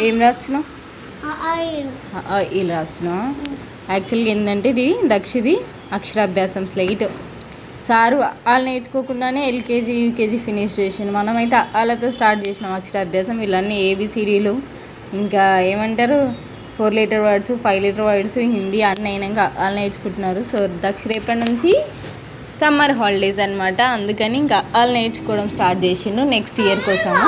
ఏం రాస్తున్నావు? ఇలా రాస్తున్నావు. యాక్చువల్గా ఏంటంటే ఇది దక్షిది అక్షరాభ్యాసం స్లైట్. సారు వాళ్ళు నేర్చుకోకుండానే ఎల్కేజీ యూకేజీ ఫినిష్ చేసిండు. మనమైతే వాళ్ళతో స్టార్ట్ చేసినాం అక్షరాభ్యాసం. వీళ్ళన్నీ ఏబిసిడీలు ఇంకా ఏమంటారు 4 letter words 5 letter words Hindi అన్నీ అయినాక వాళ్ళు నేర్చుకుంటున్నారు. సో దక్ష రేపటి నుంచి సమ్మర్ హాలిడేస్ అనమాట. అందుకని ఇంకా వాళ్ళు నేర్చుకోవడం స్టార్ట్ చేసిండు నెక్స్ట్ ఇయర్ కోసము.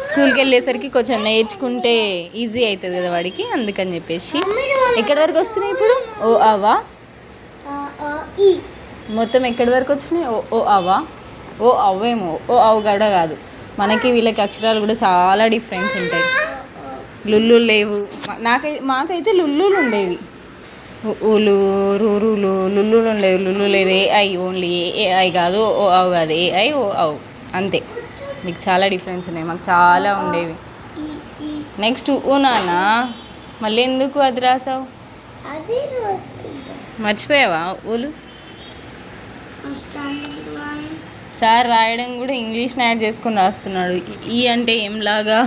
స్కూల్కి వెళ్ళేసరికి కొంచెం నేర్చుకుంటే ఈజీ అవుతుంది కదా వాడికి, అందుకని చెప్పేసి. ఎక్కడి వరకు వస్తున్నాయి ఇప్పుడు? ఓ అవా మొత్తం ఎక్కడి వరకు వచ్చినాయి? ఓ అవా ఓ అవ్వేమో ఓ అవు గడ కాదు. మనకి వీళ్ళకి అక్షరాలు కూడా చాలా డిఫరెన్స్ ఉంటాయి. లుల్లు లేవు. మాకైతే లుల్లులు ఉండేవి. ఊలు రూరులు లుల్లులు ఉండేవి. లుల్లు లేదు. ఏఐ ఓన్లీ ఏఐ కాదు, ఓ అవు కాదు, ఏఐ ఓ అవు అంతే. మీకు చాలా డిఫరెన్స్ ఉన్నాయి. మాకు చాలా ఉండేవి. నెక్స్ట్ ఓ నాన్న మళ్ళీ ఎందుకు అది రాసావు? మర్చిపోయావా ఊలు? సార్ రాయడం కూడా ఇంగ్లీష్ని యాడ్ చేసుకొని రాస్తున్నాడు. ఈ అంటే ఏంలాగా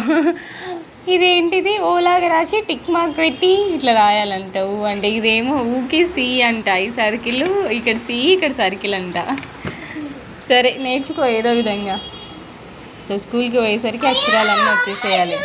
ఇదేంటిది ఓలాగా రాసి టిక్ మార్క్ పెట్టి ఇట్లా రాయాలంట. ఊ అంటే ఇదేమో ఊకి సి అంట. ఈ సర్కిల్ ఇక్కడ సి ఇక్కడ సర్కిల్ అంట. సరే నేర్చుకో ఏదో విధంగా. సో స్కూల్కి పోయేసరికి అక్షరాలన్నీ వచ్చేసేయాలి.